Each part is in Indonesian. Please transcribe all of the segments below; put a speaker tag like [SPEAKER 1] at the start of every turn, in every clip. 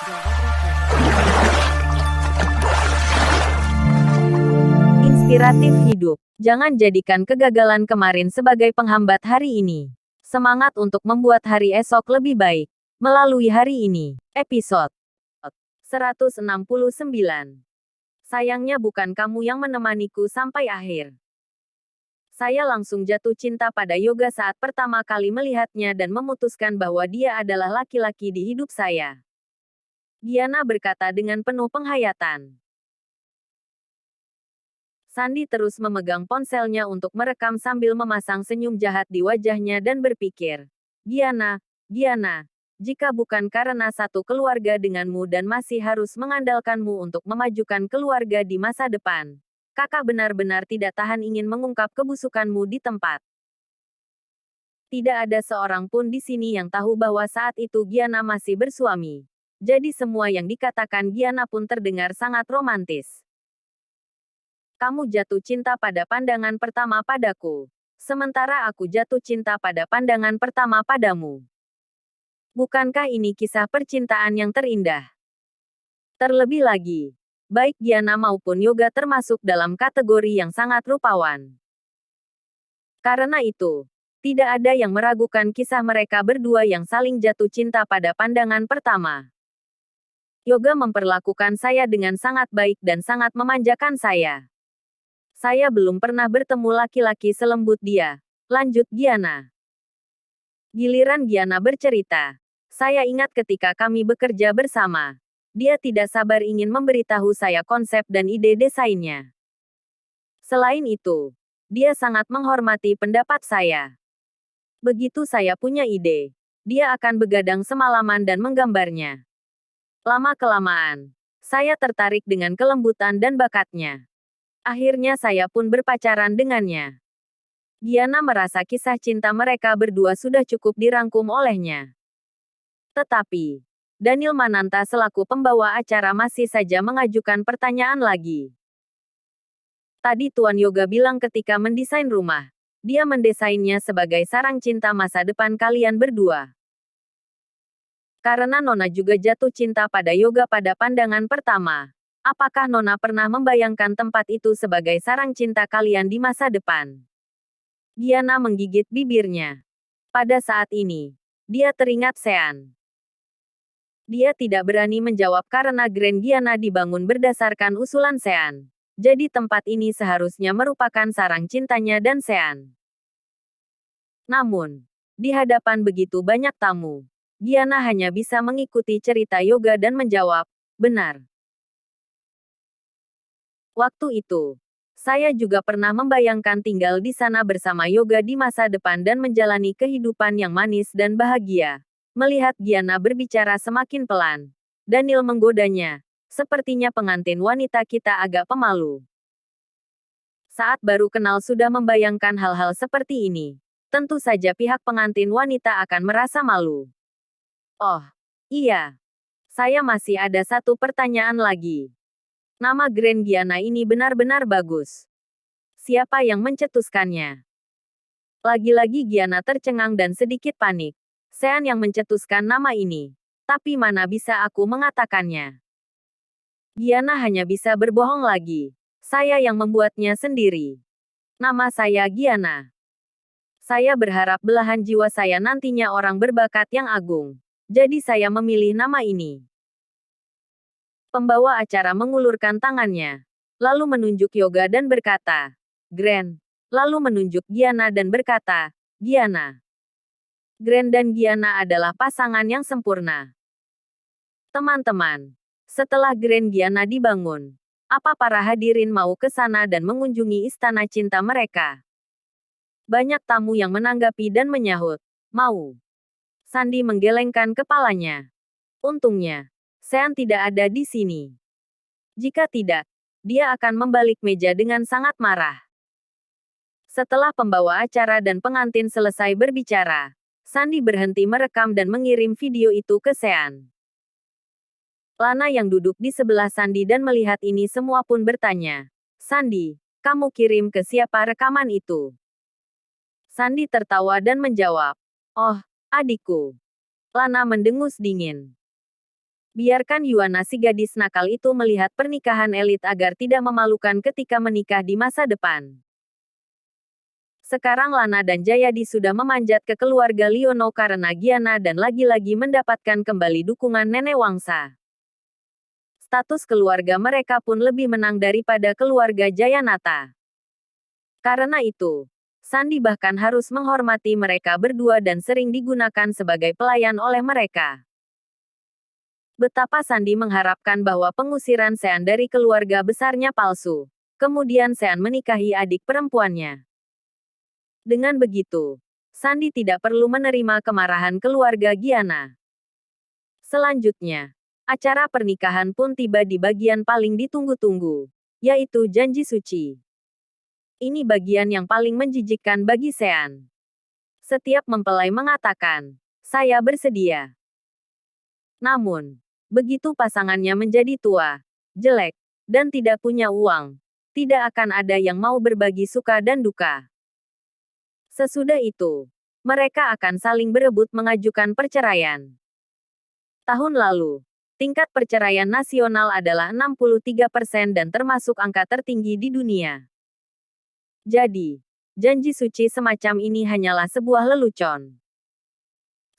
[SPEAKER 1] Jaga Brooklyn. Inspiratif hidup. Jangan jadikan kegagalan kemarin sebagai penghambat hari ini. Semangat untuk membuat hari esok lebih baik. Melalui hari ini. Episode 169. Sayangnya bukan kamu yang menemaniku sampai akhir. Saya langsung jatuh cinta pada yoga saat pertama kali melihatnya dan memutuskan bahwa dia adalah laki-laki di hidup saya. Diana berkata dengan penuh penghayatan. Sandy terus memegang ponselnya untuk merekam sambil memasang senyum jahat di wajahnya dan berpikir, Diana, jika bukan karena satu keluarga denganmu dan masih harus mengandalkanmu untuk memajukan keluarga di masa depan, kakak benar-benar tidak tahan ingin mengungkap kebusukanmu di tempat. Tidak ada seorang pun di sini yang tahu bahwa saat itu Giana masih bersuami. Jadi semua yang dikatakan Giana pun terdengar sangat romantis. Kamu jatuh cinta pada pandangan pertama padaku. Sementara aku jatuh cinta pada pandangan pertama padamu. Bukankah ini kisah percintaan yang terindah? Terlebih lagi, baik Giana maupun Yoga termasuk dalam kategori yang sangat rupawan. Karena itu, tidak ada yang meragukan kisah mereka berdua yang saling jatuh cinta pada pandangan pertama. Yoga memperlakukan saya dengan sangat baik dan sangat memanjakan saya. Saya belum pernah bertemu laki-laki selembut dia, lanjut Giana. Giliran Giana bercerita. Saya ingat ketika kami bekerja bersama. Dia tidak sabar ingin memberitahu saya konsep dan ide desainnya. Selain itu, dia sangat menghormati pendapat saya. Begitu saya punya ide, dia akan begadang semalaman dan menggambarnya. Lama-kelamaan, saya tertarik dengan kelembutan dan bakatnya. Akhirnya saya pun berpacaran dengannya. Giana merasa kisah cinta mereka berdua sudah cukup dirangkum olehnya. Tetapi, Daniel Mananta selaku pembawa acara masih saja mengajukan pertanyaan lagi. Tadi Tuan Yoga bilang ketika mendesain rumah, dia mendesainnya sebagai sarang cinta masa depan kalian berdua. Karena Nona juga jatuh cinta pada Yoga pada pandangan pertama. Apakah Nona pernah membayangkan tempat itu sebagai sarang cinta kalian di masa depan? Giana menggigit bibirnya. Pada saat ini, dia teringat Sean. Dia tidak berani menjawab karena Grand Giana dibangun berdasarkan usulan Sean. Jadi tempat ini seharusnya merupakan sarang cintanya dan Sean. Namun, di hadapan begitu banyak tamu, Giana hanya bisa mengikuti cerita Yoga dan menjawab, benar. Waktu itu, saya juga pernah membayangkan tinggal di sana bersama Yoga di masa depan dan menjalani kehidupan yang manis dan bahagia. Melihat Giana berbicara semakin pelan, Daniel menggodanya. Sepertinya pengantin wanita kita agak pemalu. Saat baru kenal sudah membayangkan hal-hal seperti ini. Tentu saja pihak pengantin wanita akan merasa malu. Oh, iya. Saya masih ada satu pertanyaan lagi. Nama Grand Giana ini benar-benar bagus. Siapa yang mencetuskannya? Lagi-lagi Giana tercengang dan sedikit panik. Sean yang mencetuskan nama ini. Tapi mana bisa aku mengatakannya? Giana hanya bisa berbohong lagi. Saya yang membuatnya sendiri. Nama saya Giana. Saya berharap belahan jiwa saya nantinya orang berbakat yang agung. Jadi saya memilih nama ini. Pembawa acara mengulurkan tangannya. Lalu menunjuk Yoga dan berkata, Grand. Lalu menunjuk Giana dan berkata, Giana. Grand dan Giana adalah pasangan yang sempurna. Teman-teman, setelah Grand Giana dibangun, apa para hadirin mau ke sana dan mengunjungi istana cinta mereka? Banyak tamu yang menanggapi dan menyahut, mau. Sandy menggelengkan kepalanya. Untungnya, Sean tidak ada di sini. Jika tidak, dia akan membalik meja dengan sangat marah. Setelah pembawa acara dan pengantin selesai berbicara, Sandy berhenti merekam dan mengirim video itu ke Sean. Lana yang duduk di sebelah Sandy dan melihat ini semua pun bertanya, Sandy, kamu kirim ke siapa rekaman itu? Sandy tertawa dan menjawab, oh, adikku. Lana mendengus dingin. Biarkan Yuana si gadis nakal itu melihat pernikahan elit agar tidak memalukan ketika menikah di masa depan. Sekarang Lana dan Jayadi sudah memanjat ke keluarga Liono karena Giana dan lagi-lagi mendapatkan kembali dukungan nenek Wangsa. Status keluarga mereka pun lebih menang daripada keluarga Jayanata. Karena itu, Sandi bahkan harus menghormati mereka berdua dan sering digunakan sebagai pelayan oleh mereka. Betapa Sandi mengharapkan bahwa pengusiran Sean dari keluarga besarnya palsu. Kemudian Sean menikahi adik perempuannya. Dengan begitu, Sandi tidak perlu menerima kemarahan keluarga Giana. Selanjutnya, acara pernikahan pun tiba di bagian paling ditunggu-tunggu, yaitu janji suci. Ini bagian yang paling menjijikkan bagi Sean. Setiap mempelai mengatakan, "Saya bersedia." Namun, begitu pasangannya menjadi tua, jelek, dan tidak punya uang, tidak akan ada yang mau berbagi suka dan duka. Sesudah itu, mereka akan saling berebut mengajukan perceraian. Tahun lalu, tingkat perceraian nasional adalah 63% dan termasuk angka tertinggi di dunia. Jadi, janji suci semacam ini hanyalah sebuah lelucon.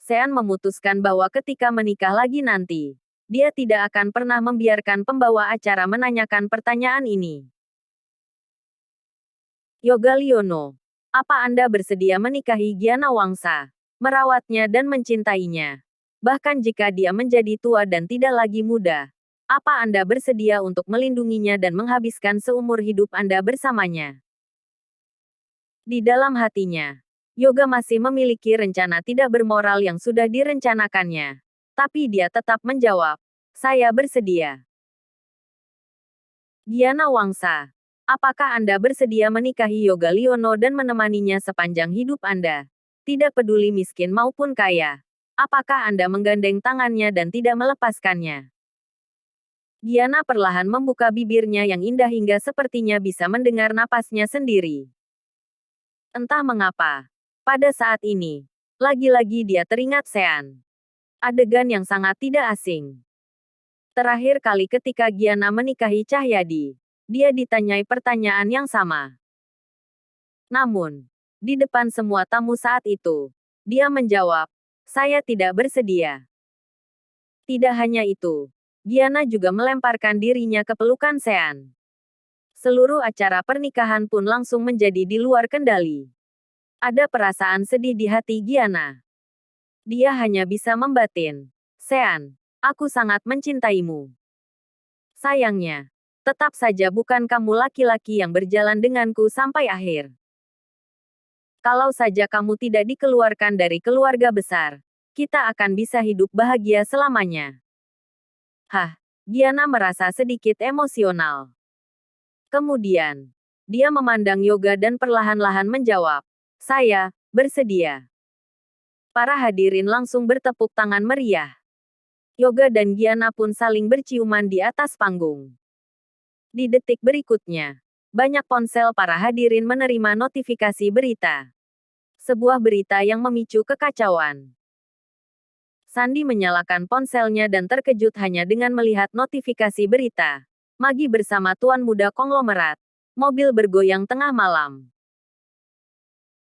[SPEAKER 1] Sean memutuskan bahwa ketika menikah lagi nanti, dia tidak akan pernah membiarkan pembawa acara menanyakan pertanyaan ini. Yoga Liono, apa Anda bersedia menikahi Giana Wangsa, merawatnya dan mencintainya? Bahkan jika dia menjadi tua dan tidak lagi muda, apa Anda bersedia untuk melindunginya dan menghabiskan seumur hidup Anda bersamanya? Di dalam hatinya, Yoga masih memiliki rencana tidak bermoral yang sudah direncanakannya. Tapi dia tetap menjawab, "Saya bersedia." Giana Wangsa, apakah Anda bersedia menikahi Yoga Liono dan menemaninya sepanjang hidup Anda? Tidak peduli miskin maupun kaya. Apakah Anda menggandeng tangannya dan tidak melepaskannya? Giana perlahan membuka bibirnya yang indah hingga sepertinya bisa mendengar napasnya sendiri. Entah mengapa, pada saat ini, lagi-lagi dia teringat Sean. Adegan yang sangat tidak asing. Terakhir kali ketika Giana menikahi Cahyadi, dia ditanyai pertanyaan yang sama. Namun, di depan semua tamu saat itu, dia menjawab, "Saya tidak bersedia." Tidak hanya itu, Giana juga melemparkan dirinya ke pelukan Sean. Seluruh acara pernikahan pun langsung menjadi di luar kendali. Ada perasaan sedih di hati Giana. Dia hanya bisa membatin, "Sean, aku sangat mencintaimu. Sayangnya, tetap saja bukan kamu laki-laki yang berjalan denganku sampai akhir. Kalau saja kamu tidak dikeluarkan dari keluarga besar, kita akan bisa hidup bahagia selamanya." Hah, Giana merasa sedikit emosional. Kemudian, dia memandang Yoga dan perlahan-lahan menjawab, "Saya bersedia." Para hadirin langsung bertepuk tangan meriah. Yoga dan Giana pun saling berciuman di atas panggung. Di detik berikutnya, banyak ponsel para hadirin menerima notifikasi berita. Sebuah berita yang memicu kekacauan. Sandi menyalakan ponselnya dan terkejut hanya dengan melihat notifikasi berita. Magi bersama tuan muda konglomerat. Mobil bergoyang tengah malam.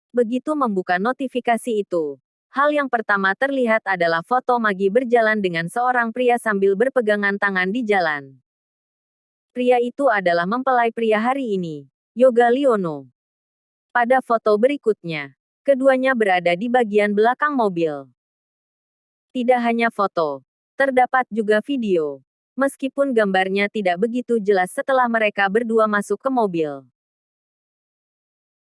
[SPEAKER 1] Begitu membuka notifikasi itu, hal yang pertama terlihat adalah foto Magi berjalan dengan seorang pria sambil berpegangan tangan di jalan. Pria itu adalah mempelai pria hari ini, Yoga Liono. Pada foto berikutnya, keduanya berada di bagian belakang mobil. Tidak hanya foto, terdapat juga video. Meskipun gambarnya tidak begitu jelas setelah mereka berdua masuk ke mobil.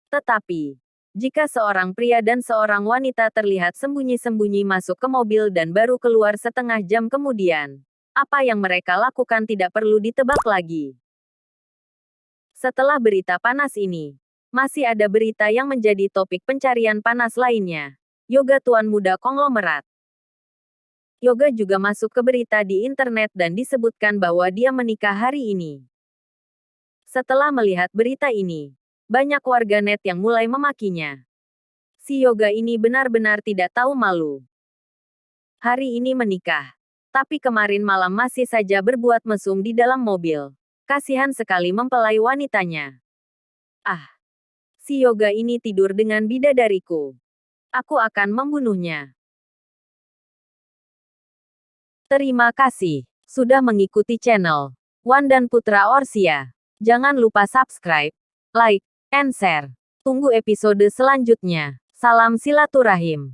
[SPEAKER 1] Tetapi, jika seorang pria dan seorang wanita terlihat sembunyi-sembunyi masuk ke mobil dan baru keluar setengah jam kemudian, apa yang mereka lakukan tidak perlu ditebak lagi. Setelah berita panas ini, masih ada berita yang menjadi topik pencarian panas lainnya. Yoga tuan muda konglomerat. Yoga juga masuk ke berita di internet dan disebutkan bahwa dia menikah hari ini. Setelah melihat berita ini, banyak warganet yang mulai memakinya. Si Yoga ini benar-benar tidak tahu malu. Hari ini menikah. Tapi kemarin malam masih saja berbuat mesum di dalam mobil. Kasihan sekali mempelai wanitanya. Ah, si Yoga ini tidur dengan bidadariku. Aku akan membunuhnya. Terima kasih sudah mengikuti channel Wan dan Putra Orsia. Jangan lupa subscribe, like, and share. Tunggu episode selanjutnya. Salam silaturahim.